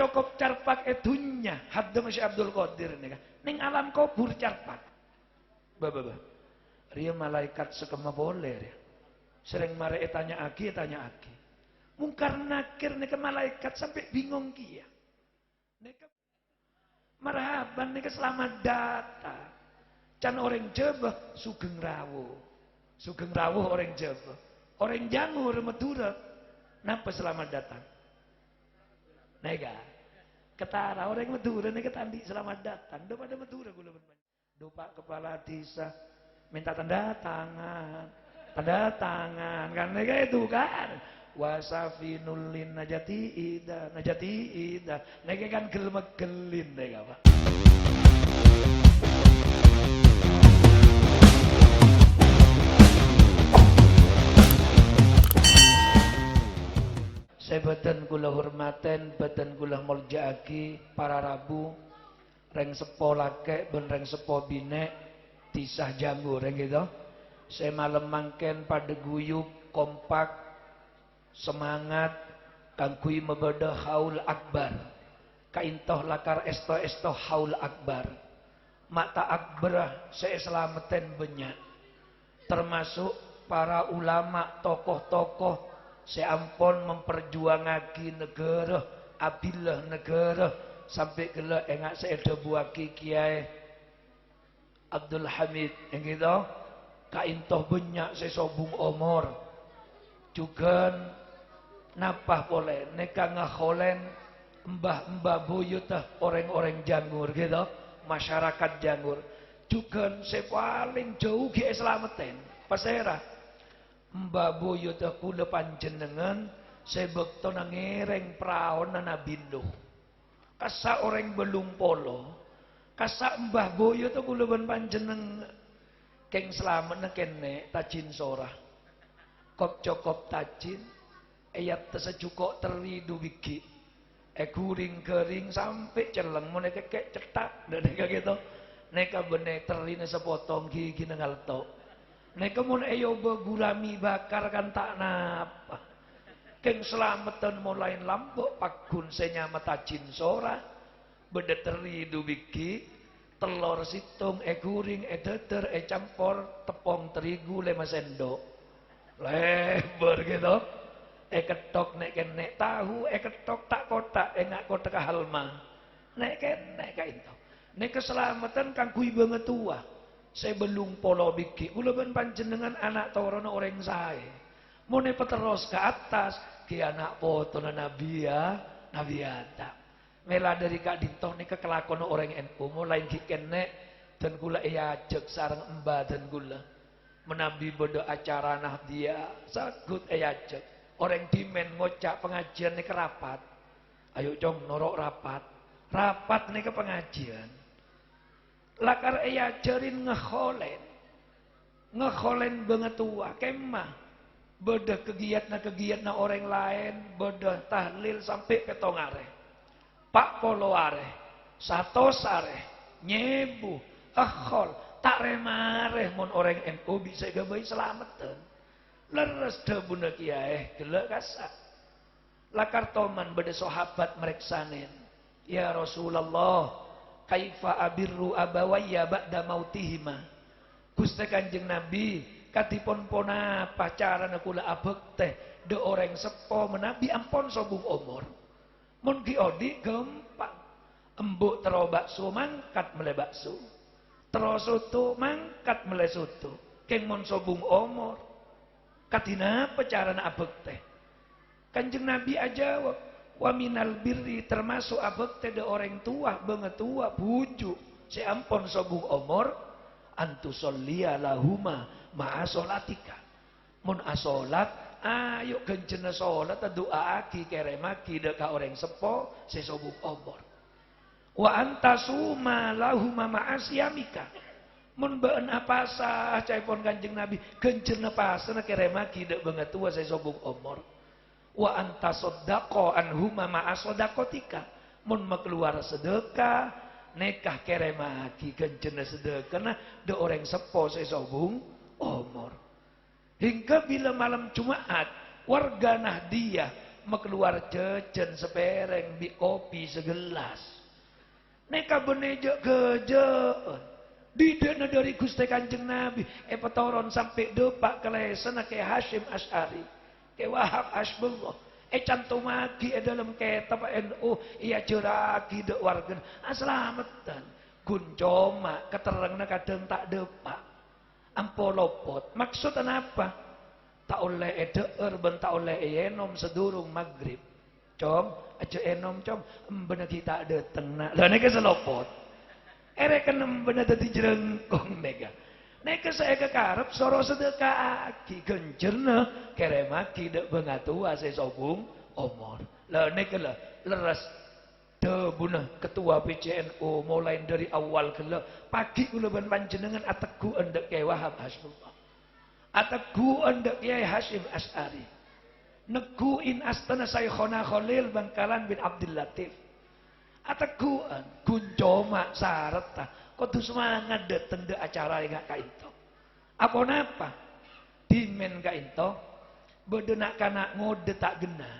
cukup carpak edunya hadda Masya Abdul Qadir ning alam kubur carpak bah ria malaikat sekema boleh ya. Sering mare tanya agi mungkar nakir nih ke malaikat sampai bingung kia nika marhaban nika selamat datang can orang Jawa sugeng rawuh orang Jawa orang Jangur Madura napa selamat datang nega ketara orang Madura nika tandi selamat datang do pada Madura gula do Pak Kepala Desa minta tanda tangan kan nega itu kan wasafinul lin najati ida nega kan gelin nega Pak. Saya badan kula hormaten, badan kula muljaaki para rabu, reng sepo lake, ben reng sepo binek, tisah Jangur, reng gitu. Saya malam mangken pada guyup, kompak, semangat, kangkui mebeda haul akbar. Kaintoh lakar esto haul akbar. Mata akbar saya selameten banyak. Termasuk para ulama, tokoh-tokoh, saya ampun memperjuangaki negara, abillah negara, sampai kela engak saya debuaki Kiai Abdul Hamid, yang gitu, kaintoh banyak saya sobung omor, juga napah boleh, neka ngakholen mbah buyutah orang-orang Jangur, gitu, masyarakat Jangur, juga saya paling jauh ke Islameten, pasera. Mbak buyut aku depan jenengan saya bekto ngereng praon na nabindo kasa orang belum polo kasa mbah buyut aku depan panjeneng keng selamat na kene tacin sorah kop cokop tacin ayat tesejukok teridu biki kuring kering sampai celeng mau neka kek cetak dan neka gitu neka bener terina sepotong gigi nengal tok neka mun ayo begurami bakar kan tak napa keng selamatan mulai lambok pakun senya matacin sora bedeteri dubiki telur situng guring deter campur tepung terigu 5 sendok lebar gitu ketok nek kenek tahu ketok tak kotak enak kotak halma nek itu nek keselamatan kang kui banget tua saya belum polo biki kula ben panjenengan anak torono orang saya mau peteros ke atas ki anak foto Nabi Adam mela dari Kak Dintoh nih kekelakon orang NU mulai kikene dan kula ajak sarang emba dan kula menabi bodo acara nah dia sagut ajak orang dimen ngocak pengajian nih kerapat ayo cong norok rapat nih ke pengajian lakar jarin ngekholen banget tua kemah beda kegiatan orang lain beda tahlil sampai ke tongare pak poloare satu sare nyebu akhol tak remare mon orang NU bisa gabai selamatan leres debuna kiai gelek kasak lakar toman beda sahabat mereksanen ya Rasulullah kaifa abirru abawayya ba'da mautihima Gusti Kanjeng Nabi katipun pona pacaran kula abek teh de orang sepo menabi ampun sobung umur mun ki odi gampang embuk tero bakso mangkat mele bakso tero soto mangkat mele soto keng mun sobung umur katina pacaran abek teh Kanjeng Nabi ajawab wa minal birri termasuk abek teh de orang tua banget tua bujuk si ampun sobung omor antu sollia lahuma ma'a solatika mun asolat ayo kencena solat doa aki keremaki deka orang sepo si sobung omor wa antasuma lahuma ma'a siamika mun beun apasa caipon Kanjeng Nabi kencena pasana keremaki dek banget tua si sobung omor wa anta soddaqo anhuma ma'a sodakotika mun keluar sedekah nekah keremaki kencena sedekah nah de orang sepo sesobung omor hingga bila malam Jumat warga Nahdiyah keluar jajan sepereng bi kopi segelas. Neka benejek kejeun. Didena dari Gusti Kanjeng Nabi petoron sampai depak kelesena ke Hasyim Asy'ari ke Wahab Asbullah cantumaki dalam kitab NU iya jeraki dek wargen aslamatan guncoma keterangna kadang tak depak ampolopot maksudnya apa tak oleh edeer ben tak oleh enom sedurung maghrib com aja enom com bener kita dateng nak lah neka selopot ere kenem bener dadi jerengkong neka neka saya kekarep soro sedekah aki gencerna kere maki dek bengatua saya sobung omor lah neka lah leres debuna ketua PCNU mulai dari awal kela pagi uleban panjenengan ateku endek Kyai Wahab Hasbullah ateku endek Kyai Hasyim Asy'ari neguin astana Saykhona Khalil Bangkalan bin Abdul Latif ateguan guncoma sareta kudu semangat dateng de acara yang gak kainto apa napa dimen kainto bedenak kana ngode tak gena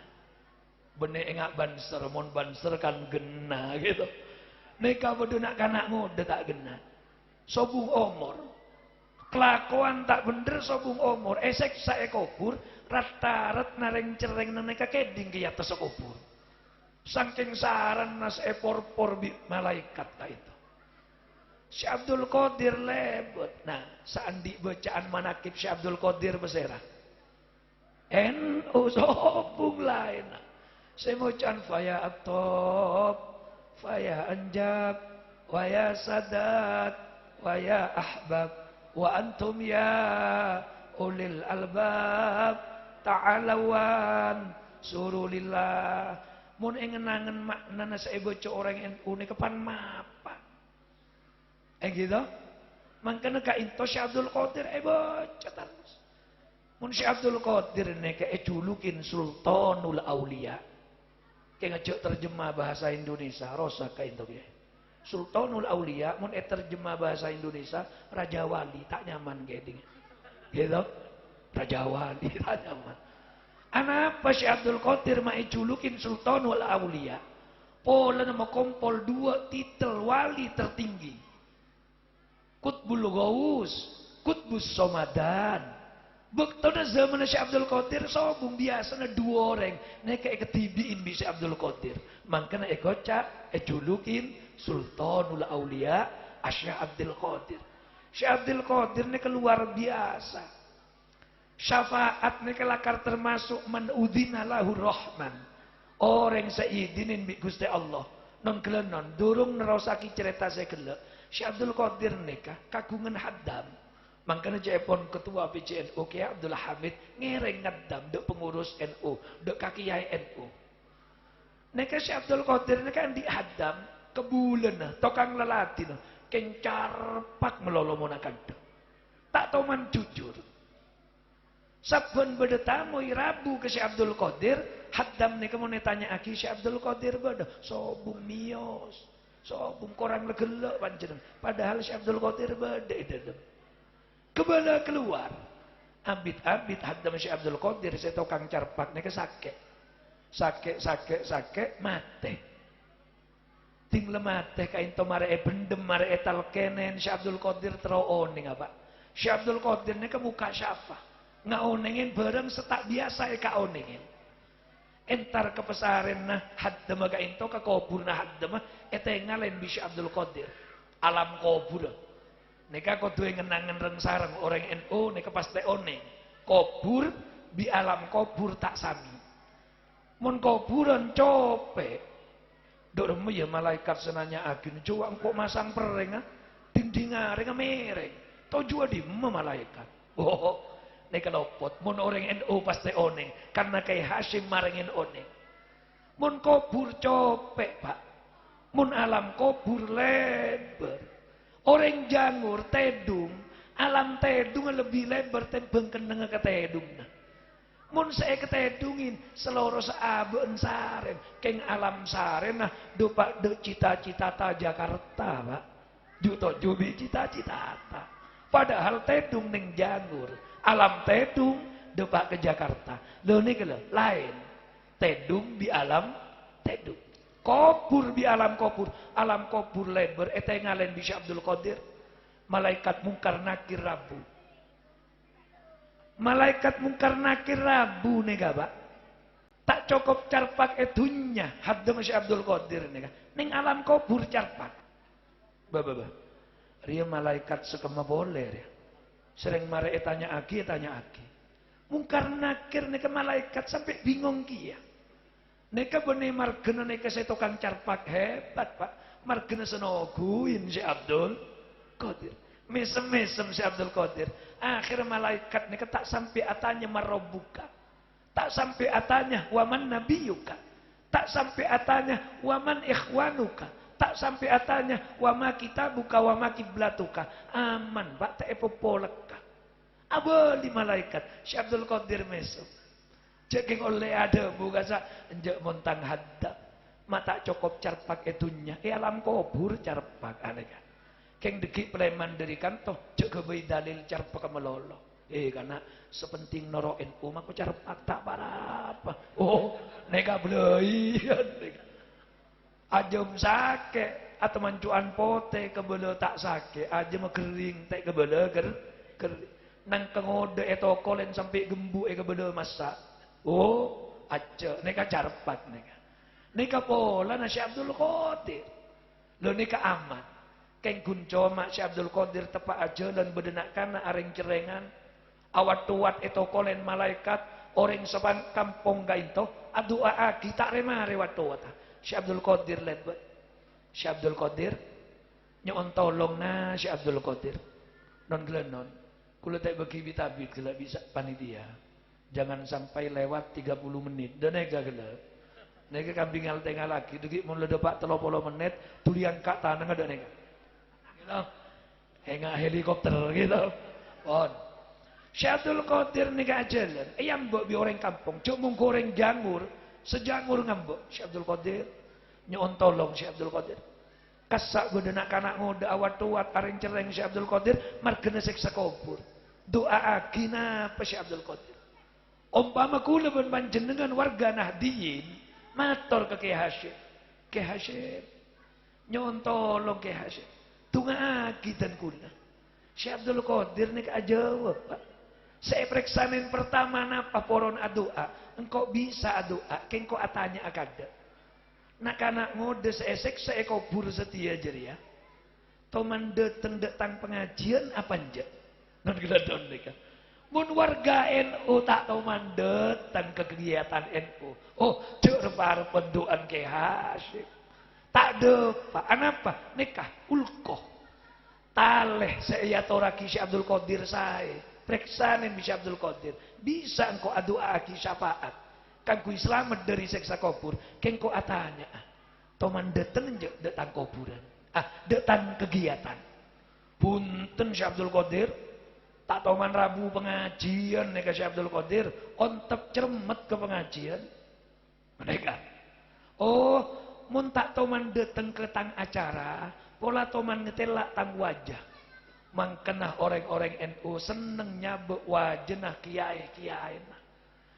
bene engak banser mon banser kan gena gitu neka bedenak kana ngode tak gena sobung omor kelakuan tak bener sobung omor esek sae kubur rat-rat nareng cereng neka keding ki atas kubur saking saran nas por bi malaikat ka itu si Abdul Qadir lebet nah saandi bacaan manakib si Abdul Qadir besera NU sobung lain saya bacaan faya atop faya anjab waya sadat waya ahbab wa antum ya ulil albab ta'alawan surulillah mun engenangan maknana saya baca orang NU ini kepan mapa gitu makanya ka into si Abdul Qadir baca terus mun si Abdul Qadir ini kayak julukin Sultanul Aulia kayak ngejok terjemah bahasa Indonesia rosa ka into ya Sultanul Aulia mun terjemah bahasa Indonesia Raja Wali tak nyaman kayak gitu Raja Wali tak nyaman Anapa si Abdul Qadir mai julukin Sultanul Aulia? Pola nama kompol dua titel wali tertinggi. Qutbul Ghaus, Qutbus Somadan. Bektona zaman si Abdul Qadir sobung biasanya dua orang. Neka ketibiin si Abdul Qadir. Makanya ekoca julukin Sultanul Aulia Asy Abdul Qadir. Si Abdul Qadir ini keluar biasa. Syafaat mereka lakar termasuk man udhina lahu rahman orang seidinin bi Gusti Allah non kelenon durung nerosaki cerita saya kelek si Abdul Qadir nikah kagungan haddam makanya jepon ketua PCNU Kyai Abdul Hamid ngereng ngaddam dek pengurus NU dek kaki Kyai NU nikah si Abdul Qadir nikah di haddam kebulan tokang lelati kencar pak melolomona kadang tak tau man jujur Sabun bedetamu Rabu ke si Abdul Qadir haddam nih kamu tanya aki si Abdul Qadir beda sobung mios sobung korang legelek panjenengan padahal si Abdul Qadir beda dedem kebala keluar abid haddam si Abdul Qadir saya tokang carpak nih ke sakit mate ting lemate kain to mare bendem mare talkenen si Abdul Qadir teroning apa si Abdul Qadir nih ke muka syafa ngaonengin bareng setak biasa ka onengin entar kepesaran nah haddama ka into ka kubur nah haddama ngalen bisa Abdul Qadir alam kubur neka kudu ngenangen reng sareng orang NU neka pasti oneng kubur bi alam kubur tak sami mun kuburan cope doremu ya malaikat senanya agin coba engkau masang pereng dinding mereng to jua di malaikat oh neka lopot mun orang NU pasti oneng karena kayak Hasyim marengin oneng mun kubur copek pak mun alam kubur lebar orang jangur tedung alam tedung lebih lebar tembang keneng ke tedung mun saya ketedungin seluruh saaben saren keng alam saren nah dupak de cita-cita ta Jakarta pak juto jubi cita-cita ta padahal tedung neng jangur alam tedung depak ke Jakarta lho niki lho lain tedung bi alam tedung. Kubur bi alam kubur lebar eta ngalen bi Syekh Abdul Qadir. Malaikat mungkar nakir Rabu. Malaikat mungkar nakir Rabu nega Pak. Tak cukup carpak edunya hadda Syekh Abdul Qadir nega. Ning alam kubur carpak. Bah. Ria malaikat sekema boleh ya. Sering mare tanya agi. Mungkar nakir nega malaikat sampai bingung kia. Nega bener margena nega saya tukang carpak hebat Pak. Margena senoguin Syekh Abdul Qadir. Mesem-mesem Syekh Abdul Qadir. Akhir malaikat nega tak sampai atanya marobuka. Tak sampai atanya waman nabiyuka. Tak sampai atanya waman ikhwanuka. Tak sampai atanya wama kitabuka wama kiblatuka. Aman Pak tak epopoleka. Abali malaikat Syekh Abdul Qadir mesem. Ceking oleh ada bukan sa enjek montang hadap. Mata cukup carpak etunya. Alam kubur carpak aneh kan. Keng deki preman dari kantor cek kebai dalil carpak melolo. Karena sepenting noro NU maku carpak tak apa. Oh, nega belayan nega. Ajem sake atau mancuan pote kebele tak sake. Ajem kering tak kebele kering. Nang kengode etokolen sampai gembu kebele masak. Oh, aja nega carpak nega. Nega pola na Syekh Abdul Qadir. Lo nega aman. Keng kunco mak Syekh Abdul Qadir tepak aja dan bedenak kana areng cerengan. Awat tuat etokolen malaikat orang sepan kampung gainto adu agi tak remare wat tuat. Syekh Abdul Qadir lebet. Syekh Abdul Qadir nyon tolong na Syekh Abdul Qadir. Non gelenon. Kula tak bagi bitabit gela bisa panitia. Jangan sampai lewat 30 menit. Dan nega gela. Nega kambing al tengah lagi. Degi mun ledepak 30 menit tulian kak tanah ada nega. Gitu. Hengak helikopter gitu. Pon. Syekh Abdul Qadir nega jalan. Yang mbok bi orang kampung. Cuk mung goreng jangur. Sejangur ngambok. Syekh Abdul Qadir. Nyon tolong Syekh Abdul Qadir. Kasak bedenak kanak ngoda awat tuat areng cereng Syekh Abdul Qadir. Margena seksa kubur. Doa agina apa Syekh Abdul Qadir. Umpama kula ben panjenengan warga Nahdiyin matur ke Kiai Hasyim. Kiai Hasyim nyon tolong Kiai Hasyim. Tunga agi dan kula. Syekh Abdul Qadir nek ajawab Pak. Saya periksanin pertama napa poron adoa. Engkau bisa adoa, kengko atanya akada. Nak anak ngode seesek saya kubur setia jadi ya. Toman datang pengajian apa nje? Non geladon mereka. Mun warga NU tak tahu mandetan ke kegiatan NU. Oh, cek repar penduan Kiai Hasyim. Tak ada Pak. Anapa? Nikah ulkoh. Taleh saya toraki Syekh Abdul Qadir saya. Periksanin Syekh Abdul Qadir. Bisa engkau doa aki syafaat. Kan ku selamat dari seksa kubur. Kengko atanya. Toman datang datang kuburan. Datang kegiatan. Punten Syekh Abdul Qadir. Tak toman Rabu pengajian neka Syekh Abdul Qadir. Ontep cermet ke pengajian. Mereka. Oh, mun tak toman datang ke tang acara. Pola toman ngetelak tang wajah. Mangkenah orang-orang NU seneng nyabek wajah kiai-kiai.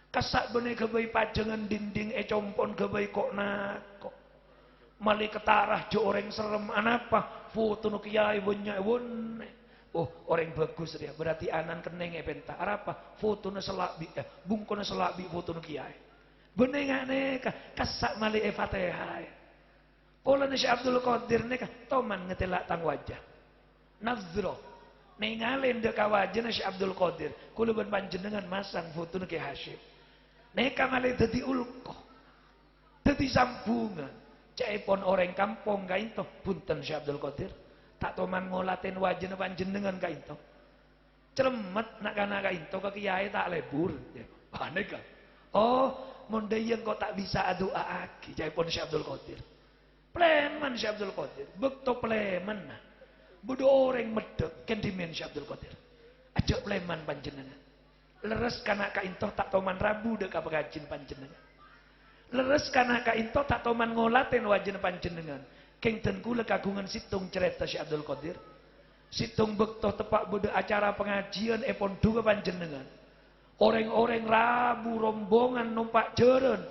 Kasak benih kebai pajangan dinding compon kebai kok nakok. Mali ketarah jo orang serem anapa foto nu kiai banyak wone. Oh orang bagus dia berarti anan keneng penta apa foto nu selabi bungkon selabi foto nu kiai. Benih ngane kasak mali Fatihah. Pola ni Syekh Abdul Qadir neka toman ngetelak tang wajah. Nazro ninggalin dek wajah Syekh Abdul Qadir. Kula ben panjenengan masang foto nu Kiai Hasyim. Neka mali dadi ulkoh. Dadi sambungan. Caipun orang kampung kainto punten Syekh Abdul Qadir. Tak toman ngolatin wajah panjenengan kainto. Cermet nak kana kainto ke kiai tak lebur. Aneh kan? Oh, mondayeng kok tak bisa doa aki caipun Syekh Abdul Qadir. Pleman Syekh Abdul Qadir. Bekto pleman nah. Bodo orang medek kendimen Syekh Abdul Qadir. Ajak pleman panjenengan. Leres kana kainto tak toman Rabu dek kapengajin panjenengan. Leres kana kainto tak toman ngolaten wajin panjenengan. Keng ten kula kagungan situng cerita Syekh Abdul Qadir. Situng bekto tepak bodo acara pengajian pon dua panjenengan. Orang-orang Rabu rombongan numpak jeren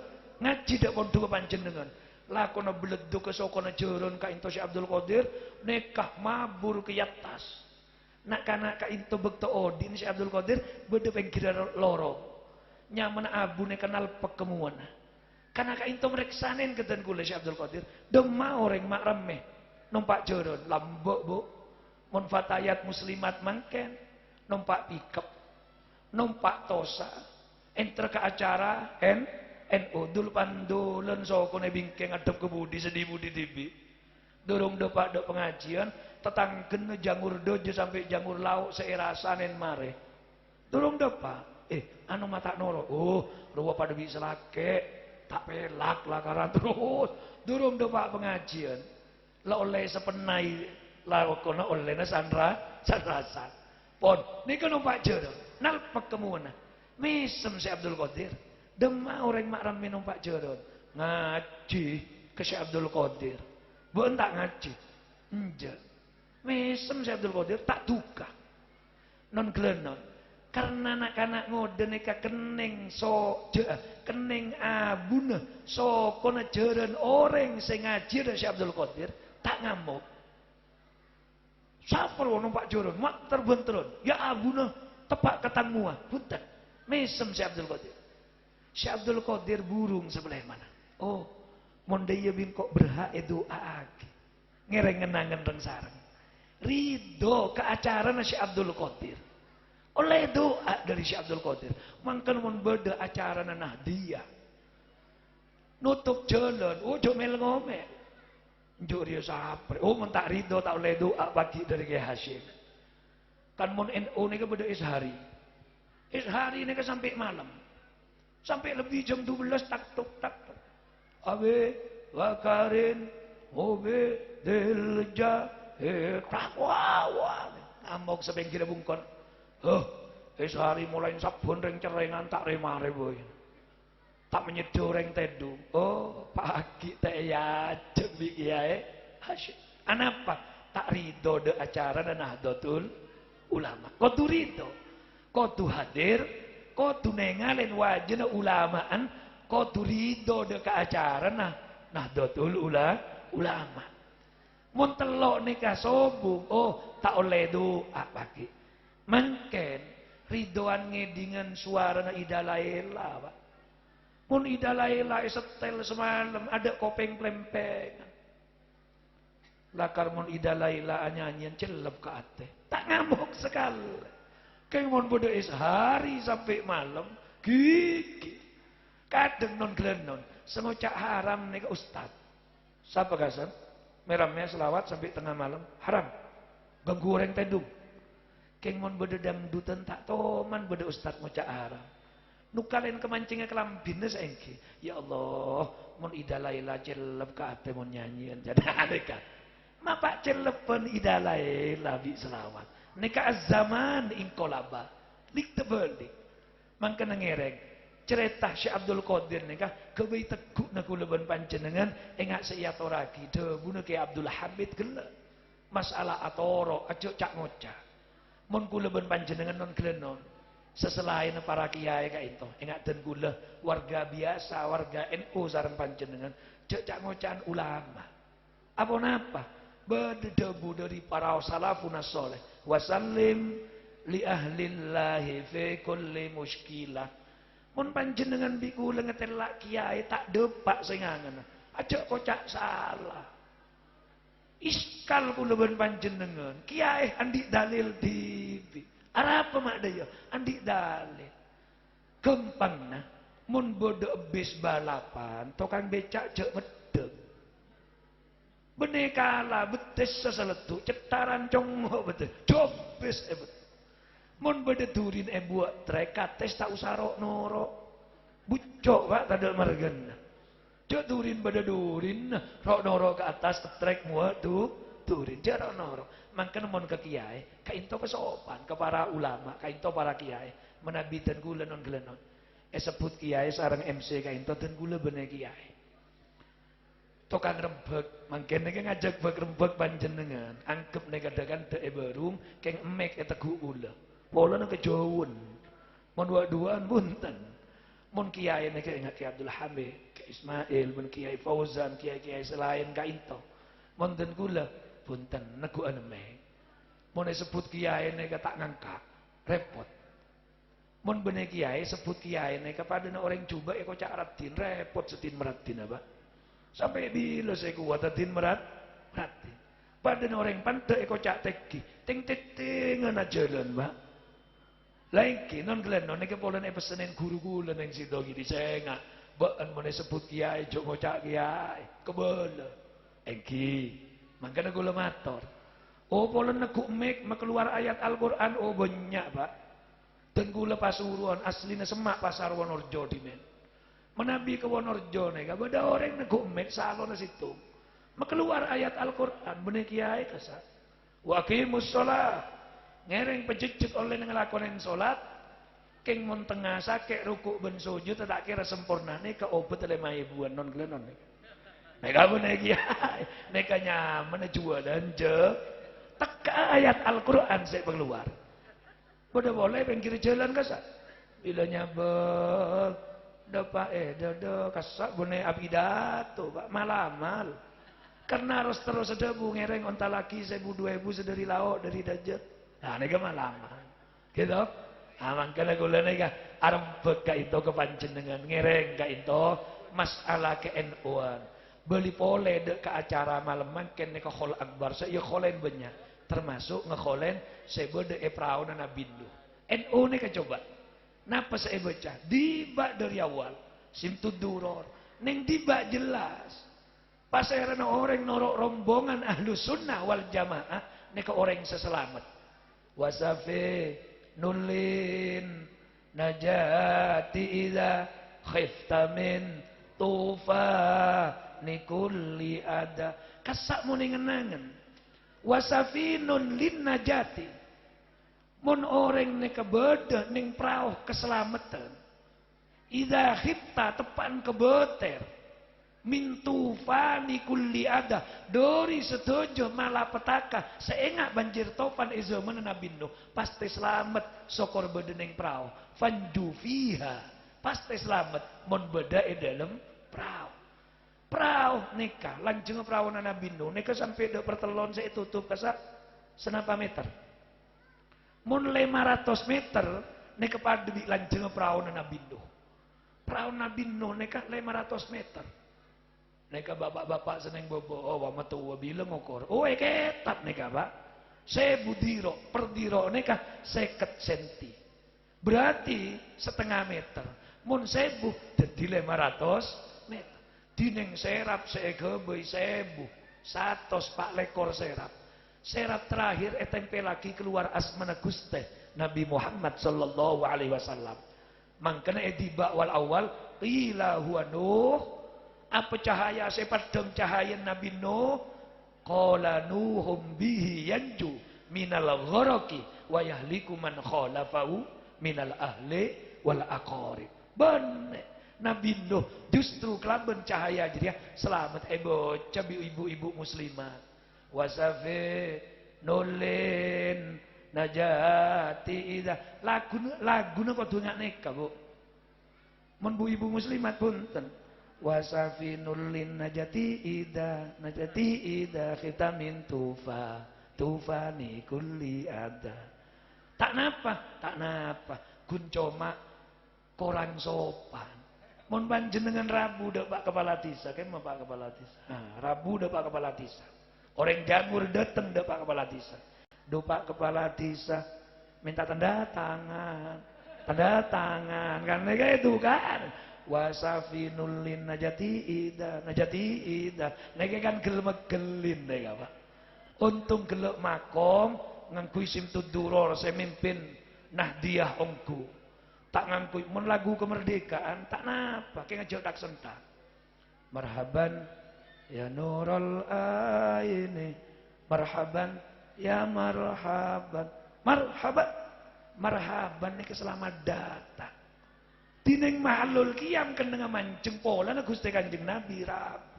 ngaji dak pondok panjenengan. Lakona bleduk kesokona jeron ka into Syekh Abdul Qadir nekah mabur ke atas. Nak kana ka into bekto odin Syekh Abdul Qadir bede penggira loro. Nyaman abune kenal pekemuan. Kana ka into mreksanen keden kula Syekh Abdul Qadir demah orang mak remeh numpak jeron lambok Bu. Mun fatayat muslimat mangken numpak pikep numpak tosa enter ke acara NU dul pandolen sokone bingkeng adep ke budi sedih budi tibi durung depak dek pengajian tetanggen jangur dojo sampai jangur lauk seirasanen mare durung depak anu mata noro ruwa pada bisa lake tak pelak lakaran terus durung depak pengajian la oleh sepenai la kono oleh sandrasan pon nika numpak jero nalpek kemuana mesem si Abdul Qadir demah orang makram minum Pak Jorod ngaji ke Syekh Abdul Qadir bu entak ngaji enggak mesem Syekh Abdul Qadir tak duka non glenon karena anak-anak ngoden eka kening kening abuna so kona jeren orang sing ngaji dari Syekh Abdul Qadir tak ngamuk siapa lo numpak Jorod mak terbenturun ya abuna tepak ketangmuah punten mesem Syekh Abdul Qadir Syekh Abdul Qadir burung sebelah mana? Oh, mondaya bin kok berhak doa agi. Ngereng ngenangan reng sareng. Ridho ke acara Syekh Abdul Qadir. Oleh doa dari Syekh Abdul Qadir. Mangken mun beda acara Nahdiyah. Nutup jalan, jomel ngomel. Njur ya sapre. Mun tak ridho tak oleh doa bagi dari Kiai Hasyim. Kan mun NU nika beda ishari. Ishari nika sampai malam. Sampai lebih jam 12 tak-tuk. Abe wakarin mobe delja takwa amok sepengkira bungkon. Hari mulai sabun reng cerengan tak remare boy. Tak menyeduh reng tedu. Pagi teh ya cebi kiai Hasyim. Anapa? Tak ridho de acara dan Nahdlatul Ulama. Kau ridho. Kau hadir. Kau nengalin wajana ulamaan, kau ridho de ke acara Nahdlatul Ulama. Mun telok nikah sobung, tak oleh doa pagi. Mangken ridhoan ngedingan suara idalaila, Pak. Mun idalaila setel semalam ada kopeng plempengan. Lakar mun idalaila nyanyian celep ke ate. Tak ngamuk sekali. Kayak mau bodoh hari sampai malam, gigi. Kadang non glenon, semocak haram nih ustad. Siapa kasar? Meramnya selawat sampai tengah malam, haram. Ganggu orang tedung. Kayak mau bodoh dangdutan tak toman bodoh ustad mocak haram. Nukalin kemancingnya kelambinnya saengki. Ya Allah, mon idalaila celep ke ate mon nyanyian jadi adeka. Mapak celepen idalaila bi selawat. Nika zaman inkolaba lik tebelik mangka ngereng cerita Syekh Abdul Qadir nika kebai teguk na kula ben panjenengan engak seyatoragi debuna ke Abdul Hamid gele masalah atoro aja cak ngoca mun kula ben panjenengan non gelenon seselain para kiai ka itu engak den kula warga biasa warga NU sareng panjenengan cak ngocaan ulama apa napa berdebu dari para salafun saleh wasallim li ahlillahi fi kulli muskilah mun panjenengan biku ngetelak kiai tak depak sing angen aja kocak salah iskal kula ben panjenengan kiai andi dalil dibi apa mak daya andi dalil gampangna mun bodo bis balapan tukang becak cek medeg benekala betes seseletu cetaran congo betul jobes betul mun bede durin buat trek kates tak usah rok norok bucok pak tadal margana cok durin bede durin rok norok ke atas trek muat tuh durin jarok norok mangken mun ke kiai ka into kesopan ke para ulama ka into para kiai menabitan gula non gelenon sebut kiai sareng MC ka into den gula bene kiai tukang rembek mangken nek ngajak bak rembek panjenengan angkep nek kadakan teu berung keng emek eta ku ula pola nang kejauhan mun dua-duaan punten Mun kiai niki ingat Ki Abdul Hamid, Ki Ismail, mun Kiai Fauzan, kiai-kiai selain ka into. Wonten kula punten negukan meh. Mun disebut kiai niki tak ngangkat, repot. Mun bener kiai sebut kiai niki padane orang coba eko cak ratin repot setin meratin apa. Sampai bila saya kuat setin meratin. Padane orang pandai eko cak teki, ting ana jalan, Pak. Lagi non kalian non niki polen pesenin guru kula ning sida iki disengak. Mbok men sebut kiai jo ngocak kiai. Kebele. Engki. Mangkane kula matur. Oh polen neguk mik keluar ayat Al-Qur'an oh banyak, Pak. Dan kula Pasuruan asline Semak Pasar Wonorejo dimen. Menabi ke Wonorejo nika beda orang neguk mik salon situ. Keluar ayat Al-Qur'an bener kiai kasar. Wa aqimus shalah. Ngereng pejejut oleh ngelakonin sholat keng mun tengah sakit rukuk ben sujud tak kira sempurna nika obat oleh maibuan non glenon nika bener kiai nika nyaman jua dan je teka ayat Al-Qur'an saya keluar bodoh boleh pinggir jalan kasa bila nyabel depa dodo kasak bune abidato Pak malamal karena harus terus sedebu ngereng onta laki 1.000-2.000 sedari lauk dari dajat. Nah, ini mah lama. Gitu? Nah, makanya kula nika arep ka itu kepanjenengan ngereng ka itu masalah ke NU-an. Beli pole dek ke acara malaman ken nika khol akbar saya kholen banyak. Termasuk ngekholen sebede prauna Nabindo. NU nika coba. Napa saya baca? Dibak dari awal. Simtud duror. Ning dibak jelas. Pas saya orang norok rombongan ahlu sunnah wal jamaah nika orang seselamat. Wasafi nulin najati idza khifta min tufa nikulli ada kasak muni ngenangen wasafi nulin najati mun orang nika beda ning prauh keselamatan idza khifta tepan kebeter min tufani kulli ada dori setuju malapetaka seenggak banjir tofan zaman Nabi Nuh pasti selamat sokor bedeneng prau fanju fiha pasti selamat mon beda dalam prau nikah lanjeng prau Nabi Nuh nikah sampai do pertelon saya tutup kasak senapa meter mon 500 meter nikah pada di lanjeng prau Nabi Nuh nikah 500 meter. Neka bapak-bapak seneng bobo, oh metu bilang ngokor, oh ketat neka Pak, 1000 diro, per diro neka 50 senti, berarti setengah meter, mun 1000 jadi 500 meter, dineng serap segebei 1000, 100 pak lekor serap terakhir tempe lagi keluar asmana Guste Nabi Muhammad sallallahu alaihi wasallam, mangkana ediba wal awal, qila huwa Nuh. Apa cahaya sepadang cahaya Nabi Nuh qala nuhum bihi yanju minal gharaqi wa yahliku man khalafahu minal ahli wal aqarib bener Nabi Nuh justru kelaban cahaya jadi selamat bocah ibu-ibu muslimat wasafi nulin najati ida laguna kok dongakne Bu mun ibu muslimat punten wasafi nulin najati ida khitamin tufani kulli ada tak napa guncoma korang sopan mon panjenengan Rabu dak Pak Kepala Desa kan Pak Kepala Desa Rabu dak Pak Kepala Desa orang jamur dateng dak Pak Kepala Desa do Pak Kepala Desa minta tanda tangan kan itu kan wasafi nulin najati ida nege kan gelem-gelin nega Pak untung gelek makom ngangkui simtud duror saya mimpin Nahdiyah ongku tak ngangkui mun lagu kemerdekaan tak napa kayak ngejok tak sentak marhaban ya nurul aini marhaban ya marhaban ini selamat datang dineng mahalul kiam kendenga manceng pola na Gusti Kanjeng Nabi Rabu.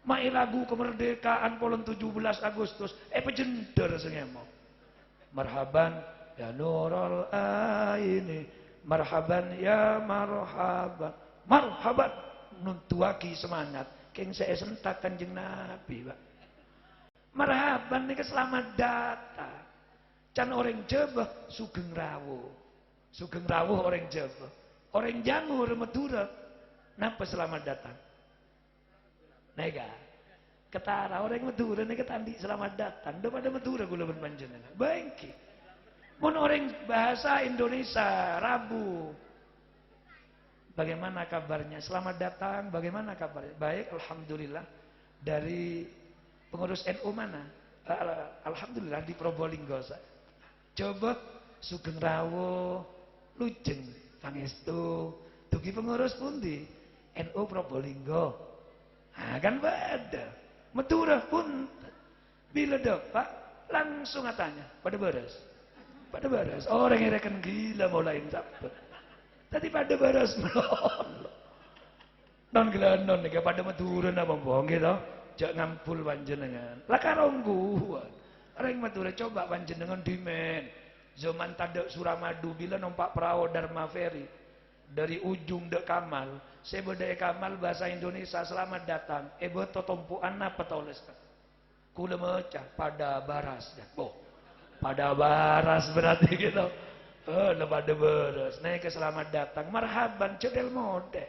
Mai lagu kemerdekaan polen 17 Agustus pejender sengemo. Marhaban ya nurul aini Marhaban ya marhaban. Marhaban nuntuaki semangat. Keng saya sentak Kanjeng Nabi, Pak. Marhaban nika selamat datang. Can orang Jawa sugeng rawuh. Sugeng rawuh orang Jawa. Orang Jangur Madura napa selamat datang? Nega. Ketara orang Madura nika tandi selamat datang. Daripada Madura kula panjenengan. Bangki. Mun orang bahasa Indonesia Rabu. Bagaimana kabarnya? Selamat datang. Bagaimana kabarnya? Baik, alhamdulillah. Dari pengurus NU mana? Alhamdulillah di Probolinggo. Coba sugeng rawuh, lujeng pangestu. Dugi pengurus pundi? NU Probolinggo. Nah, kan beda. Madura pun bila dapat langsung tanya pada beres. Pada beres. Orang yang rekan gila mulai dapat. Tadi pada beres melon. Non gelanon nih pada Madura napa bohong gitu. Jak ngampul panjenengan. Lah karongguan. Orang Madura coba panjenengan dimen. Zaman tadek Suramadu bila numpak perahu Dharma Ferry dari ujung dek Kamal. Sebodai Kamal bahasa Indonesia selamat datang. Boto tumpuan apa tulis? Kula mecah pada baras. Oh, pada baras berarti gitu. Oh, pada baras. Naik ke selamat datang. Marhaban cedel mode.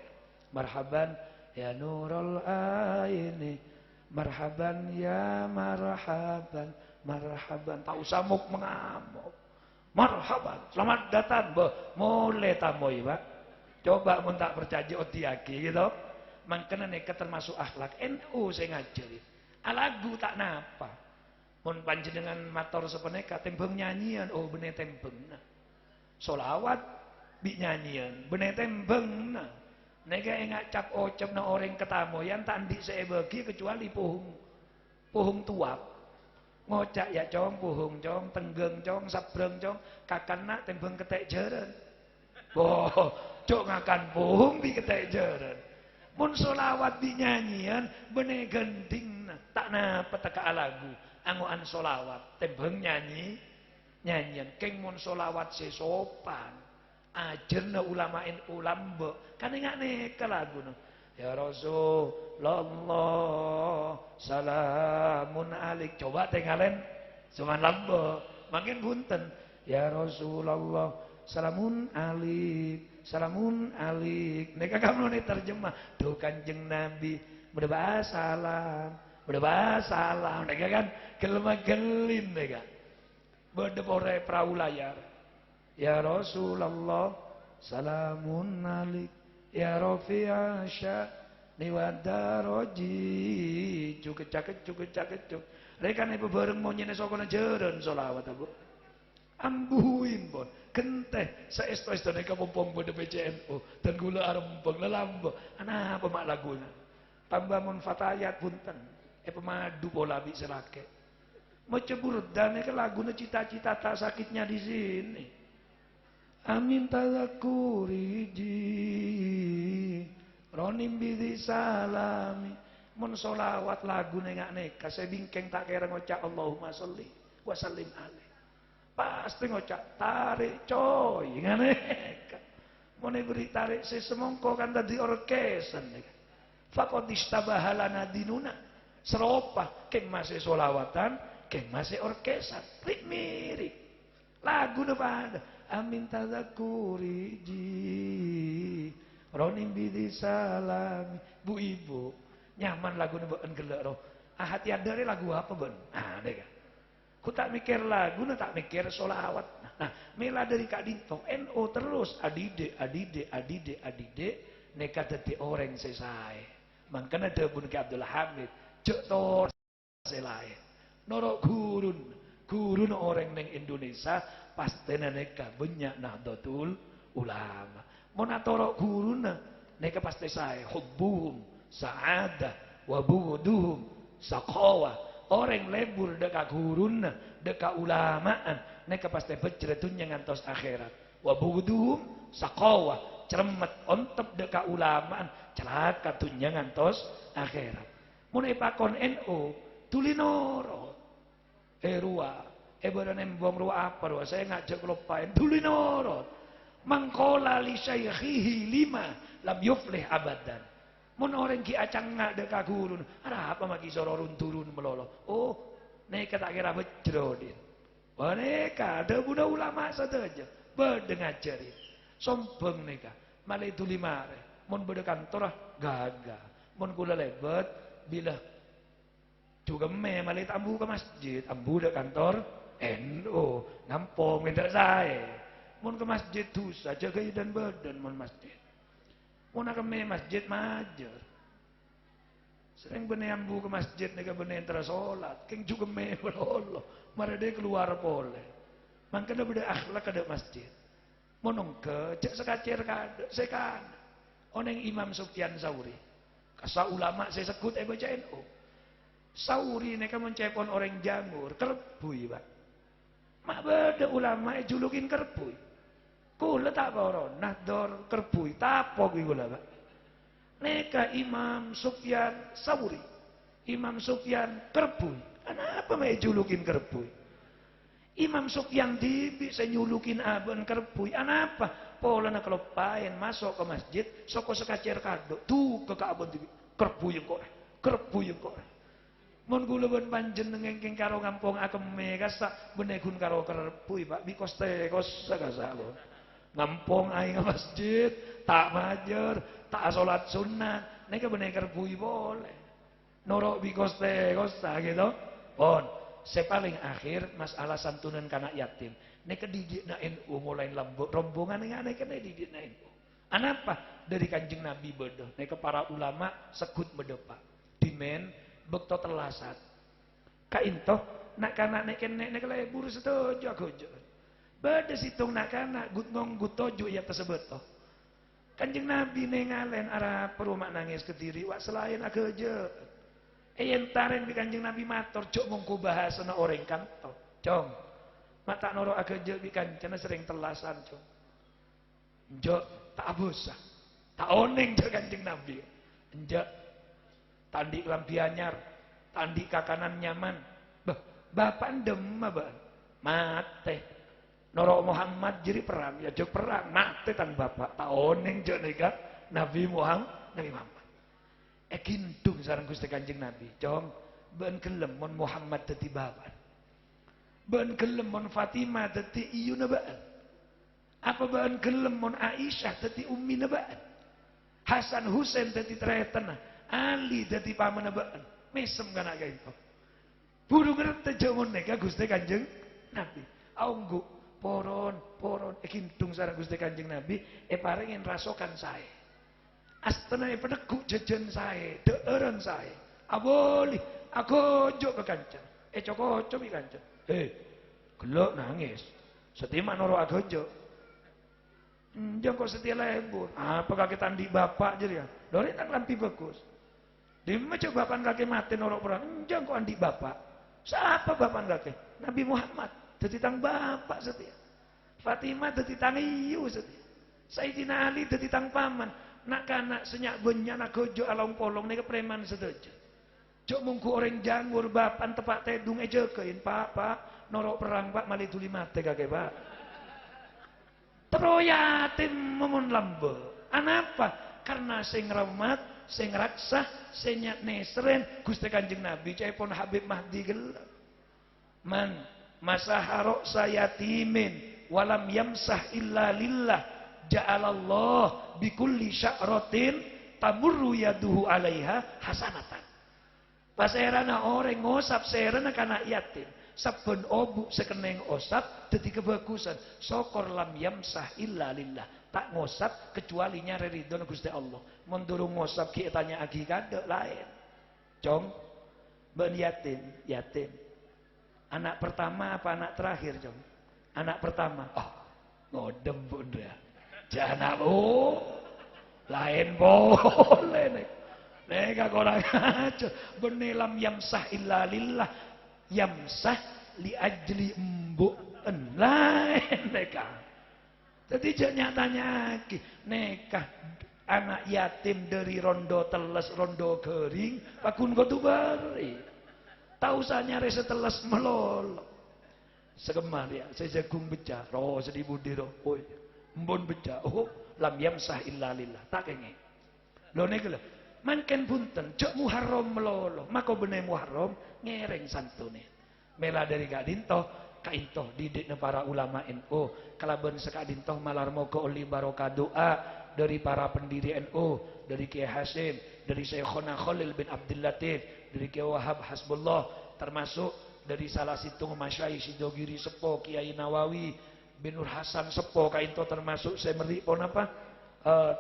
Marhaban ya nurul aini. Marhaban ya marhaban. Marhaban. Tak usah muk mengamuk. Marhaban. Selamat datang. Mulai tamoy, Pak. Coba mun tak percaya otiaki gitu. Mangkena neka termasuk akhlak NU saya ngajari. Alagu tak napa. Mun panjenengan mator sepeneka tembeng nyanyian oh bener tembeng. Solawat bi nyanyian bener tembeng. Neka enggak cap ocep na orang ketamoyan tak andi saya bagi kecuali puhung tuap. Ngocak ya cong puhung cong tenggeng cong sabreng cong kakana tembeng ketek jeren. Boh, cok ngakan puhung di ketek jeren. Mun solawat di nyanyian bener gending tak napa teka lagu angoan solawat tembeng nyanyian keng mun solawat sesopan ajerna ulamain ulambe kan enggak neka lagu no. Ya Rasulullah salamun alik coba tinggalin cuman lambe makin bunten ya Rasulullah salamun alik neka kamu nih terjemah tuh Kanjeng Nabi berdoa salam neka kan kelema gelin neka berdepore perahu layar ya Rasulullah salamun alik ya Rafi'a sya'ni wa daraji cukecak rekan ibu bareng mau nyene sokona jeren solawat aku ambuhin pun kenteh saesto-esto neka pompong pada PCNU dan gula arempeng lelambo ana apa mak lagunya tambah mun fatayat punten pemadu bola bi selake maca burdan neka laguna cita-cita tak sakitnya di sini amin talakuriji ronim bidi salami mun solawat lagu nengak neka saya bingkeng tak kira ngocak Allahumma sholli wa sallim alaih pasti ngocak tarik coy nganeka mun beri tarik sesemongko kan tadi orkesan neka fakot istabahalana dinuna seropa keng masih solawatan keng masih orkesan mirip lagu pada amin tadzakuriji ronim bidi salami bu ibu nyaman lagu nembeun gelek roh hati adare lagu apa ben nah deka ku tak mikir lagu tak mikir solawat nah mila dari Kak Dinto NU terus adide neka dadi orang sesae mangkana debun ke Abdul Hamid cek tor selae norok gurun orang neng Indonesia pasti neka banyak Nahdlatul Ulama. Monatorok guruna neka pasti saya hubbuhum sa'adah wa bughduhum saqawa. Orang lebur deka guruna deka ulamaan neka pasti bejretunya ngantos akhirat. Wa bughduhum saqawa cermet ontep deka ulamaan celaka tunya ngantos akhirat. Mun pakon NU tulinoro rua badan embong ruah apa ruah saya ngajak lupain tulinorot Mangkola li syaikhihi lima lam yuflih abadan. Mun orang ki acang ngak dek kagurun. Ada apa maki sororun turun melolo. Oh, neka tak kira bejrodin. Wah neka ada budak ulama saja. Berdengajarin. Sombong neka. Malah itu lima. Mun beda kantor gagal. Mun kula lebet bila juga malah ambu ke masjid. Ambu dek kantor NU. Ngampong minta saya. Mun ke masjid tuh saja gaya dan badan mun masjid. Mun ke masjid majer. Sering bener ambu ke masjid nega bener antara sholat. Keng juga Allah. Mara dia keluar boleh. Mangkana beda akhlak ada masjid. Monong ke cek sekacir kada sekan. Oneng Imam Sufyan Sauri. Kasa ulama saya sekut baca NU. Sauri neka mencepon orang jangur kerpui pak. Mak beda ulama julukin kerpui. Kula tak boron nahdor kerpui tapo gula pak. Neka Imam Sufyan Sauri. Imam Sufyan kerpui. Kenapa mau julukin kerpui? Imam Sufyan bisa nyulukin aben kerpui. Kenapa? Pola nak kelopain masuk ke masjid, soko sekacir kado. Tuh ke kabon kerpui yang kok. Kerpui yang kok. Mun kula ben panjen ngengking karo ngampung akeme kasa benegun karo kerpui Pak. Bikos teh kosa kasa lo. Ngampung aing ke masjid, tak majer, tak salat sunat, neka bener kerpui boleh. Norok bikos teh kosa gitu. Pon, saya paling akhir masalah santunan kanak yatim. Neka didikna NU mulai lambuk rombongan neka didikna NU. Anapa? Dari Kanjeng Nabi bedo. Neka para ulama sekut bedepak. Dimen bekto telasat. Kaintoh nak kanak neka lebur setuju agojo. Beda situng nak kanak gut ngong gut tojo ya tersebut toh. Kanjeng Nabi nengalen arah perumak nangis kediri wak selain agojo. Entaren di Kanjeng Nabi matur cok mongko bahasana orang kanto. Cong. Mata noro agojo di kancana sering telasan cong. Njok tak abusah. Tak oneng cok Kanjeng Nabi. Njok tandi lampi anyar, tandi kakanan nyaman. Bapak ndem apa? Mate. Noro Muhammad jadi perang, ya jok perang, mate tan bapak. Tak oneng jok nika Nabi Muhammad. Kintung sareng Gusti Kanjeng Nabi. Cong, ben gelem mon Muhammad dadi bapak. Ben gelem mon Fatimah dadi iyuna baan. Apa ben gelem mon Aisyah dadi ummina baan. Hasan Husain dadi tretenah. Ali dadi pamana baan. Mesem kana gawe. Buru ngerti jamon neka Gusti Kanjeng Nabi. Aunggu poron kintung sareng Gusti Kanjeng Nabi paringin rasokan saya. Astana peneguk jajan saya, deeran saya. Aboli, aku jok ke kancan. Coko mi kancan. Gelok nangis. Setima noro agojo. Jangan kok setia lembur. Apa kaki tandi bapak jadi ya? Dori tak lampi bagus. Di macam bapak kaki mati noro perang. Jangan kok andi bapak. Siapa bapak kaki? Nabi Muhammad. Jadi tang bapak setia. Fatimah jadi tang iyu setia. Sayyidina Ali jadi tang paman. Nak kanak senyak benyak nak gojo along polong neka preman setuju. Cok mungku orang jangur bapan tepak tedung ejekein pak norok perang pak mali tuli mate kakek pak. Teroyatim memun lambe. Anapa? Karena sing rahmat, sing raksah, sing nyat nesren Gusti Kanjeng Nabi cepon Habib Mahdi gelap. Man masaharok sayatimin walam yamsah illa lillah. Ja'alallah bikulli sya'ratin tamurru yaduhu alaiha hasanatan. Paserana orang ngosap serana kana yatim. Saben obu sekeneng osap dadi kebagusan. Sokor lam yamsah illa lillah. Tak ngosap kecuali nyari ridho Gusti Allah. Mun durung ngosap ki tanya agi kade lain. Cong ben yatim. Anak pertama apa anak terakhir, Cong? Anak pertama. Ngodem bunda. Jangan lain boleh neka korang aja benelam yamsah illa lillah yamsah li ajli embuk lain neka jadi nyatanya neka anak yatim dari rondo teles rondo kering pakun kotu bari tahu sanya rese teles melolo segemar ya saya jagung becah roh sedih budi roh Mbon beja oh lam yamsah illa lillah tak kenge lho niku lho mangken punten cek Muharram melolo maka bener Muharram ngereng santune mela dari Kak Dintoh kaintoh didikna para ulama NU kalaben sekadintoh malar moga oli barokah doa dari para pendiri NU dari Kiai Hasim dari Syekhona Khalil bin Abdul Latif dari Kiai Wahab Hasbullah termasuk dari salah situng masyayikh Sidogiri Sepo Kiai Nawawi bin Nur Hasan Sepo kainto termasuk saya meripon apa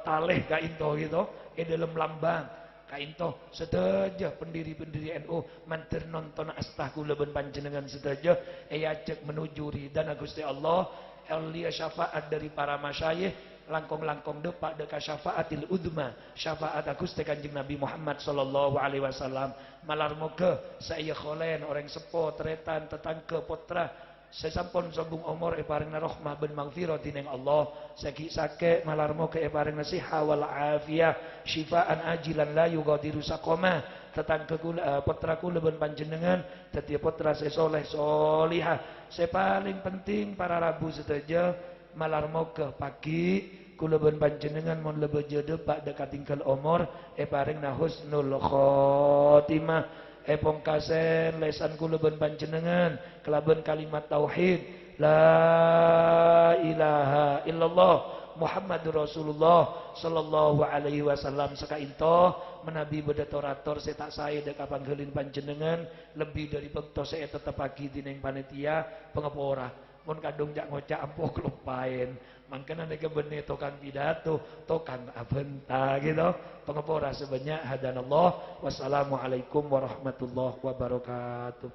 taleh kainto gitu dalam lambang kainto sedaja pendiri-pendiri NU mantir nonton astahku leben panjenengan sedaja ajak menuju ridha Gusti Allah aulia syafaat dari para masyayikh langkong-langkong depak deka syafaatil udma syafaat Gusti Kanjeng Nabi Muhammad sallallahu alaihi wasallam malar moga saya kholen orang sepo tretan tetangga putra sesampun sombong umur paringna rahmah ben maghfirah dening Allah sagi sake malar moga paringna siha wal afiyah syifaan ajilan la yughadiru saqama tetangga kula putra kula ben panjenengan dadi putra saya soleh solihah saya paling penting para rabu sedaja malar moga pagi kula ben panjenengan mon lebe jede pak dekat tinggal umur paringna husnul khotimah pongkasen lesan kula ben panjenengan kelaben kalimat tauhid la ilaha illallah Muhammadur Rasulullah sallallahu alaihi wasallam sakainto menabi bedatorator saya tak saya dek kapan gelin panjenengan lebih dari bekto saya tetap pagi dineng panitia pengepora mun kadung jak ngocak ampuh kelupain mangkana nek bener tokan pidato tokan abenta gitu pengepora sebanyak hadanallah wassalamualaikum warahmatullahi wabarakatuh.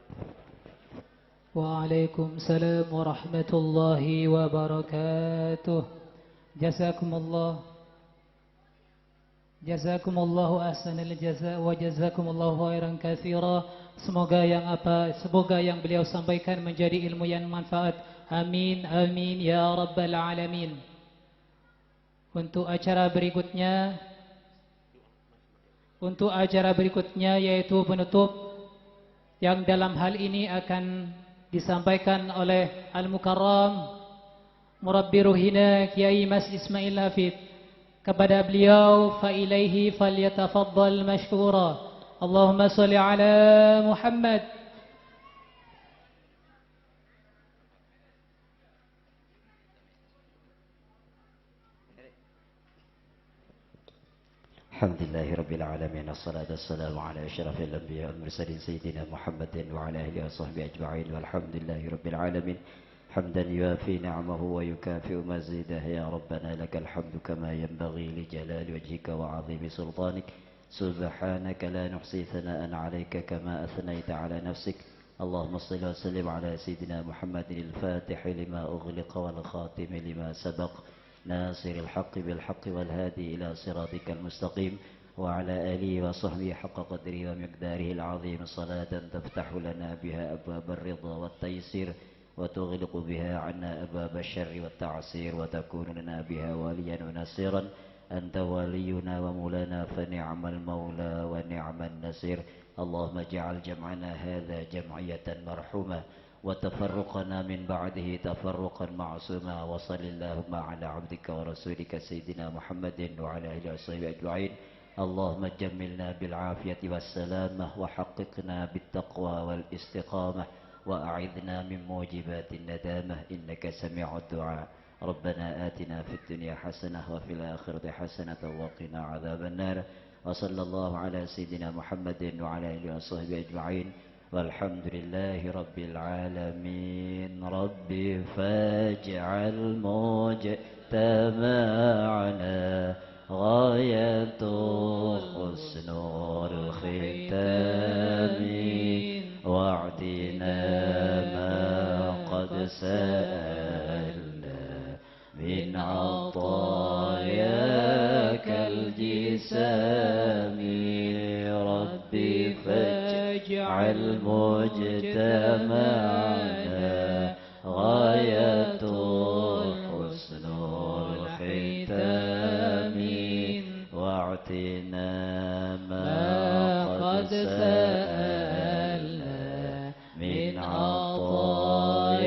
Waalaikumsalam warahmatullahi wabarakatuh. Jazakumullahu ahsanal jaza wa jazakumullahu khairan katsira. Semoga yang beliau sampaikan menjadi ilmu yang manfaat. Amin amin ya rabbal alamin. Untuk acara berikutnya yaitu penutup yang dalam hal ini akan disampaikan oleh Al-Mukarram Murabbi Ruhina Kiai Mas Ismail Hafid. Kepada beliau fa ilaihi falyatafaddal mashkura. Allahumma shalli ala Muhammad. Alhamdulillahi Rabbil Alamin. Assalatu wassalamu ala asyrafil anbiya wal mursalin Sayyidina Muhammadin wa ala alihi wa sahbihi ajma'in. Walhamdulillahi Rabbil Alamin. Hamdan yuafi ni'amahu wa yukafi'u mazidah. Ya Rabbana lakal hamdu kama yanbaghi li jalali wajhika wa 'azimi sultanik. Subhanaka la nuhsi thana'an 'alayka kama athnayta 'ala nafsik. Allahumma shalli wa sallim ala Sayyidina Muhammadin al-Fatih lima ughliqa wal khatim lima sabaq. ناصر الحق بالحق والهادي إلى صراطك المستقيم وعلى آله وصحبه حق قدره ومقداره العظيم صلاة تفتح لنا بها أبواب الرضا والتيسير وتغلق بها عنا أبواب الشر والتعسير وتكون لنا بها وليا ونصيرا أنت ولينا ومولانا فنعم المولى ونعم النصير. اللهم اجعل جمعنا هذا جمعية مرحومة وتفرقنا من بعده تفرقا معصوما. وصل اللهم على عبدك ورسولك سيدنا محمد وعلى آله وصحبه أجمعين. اللهم جملنا بالعافية والسلامة وحققنا بالتقوى والاستقامة وأعذنا من موجبات الندامة إنك سميع الدعاء. ربنا آتنا في الدنيا حسنة وفي الآخرة حسنة وقنا عذاب النار. وصلى الله على سيدنا محمد وعلى آله وصحبه أجمعين. والحمد لله رب العالمين. ربي فاجعل مجتمعنا غاية حسن الختام واعدنا ما قد سألنا من عطاياك الجسام. ربي فاجعل مجتمعنا غاية حسن الختام واعطنا ما قد سألنا من عطاياك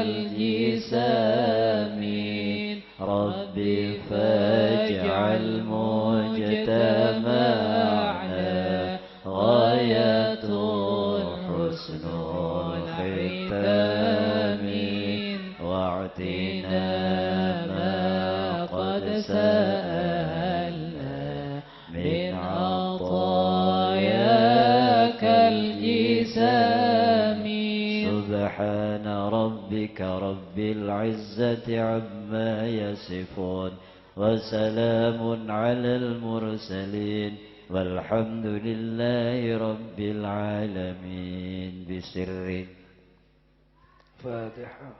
الجسام. حسن الختام واعطنا ما قد سألنا من عطاياك الجسام سبحان ربك رب العزة عما يصفون وسلام على المرسلين والحمد لله رب العالمين بسر فاتحة.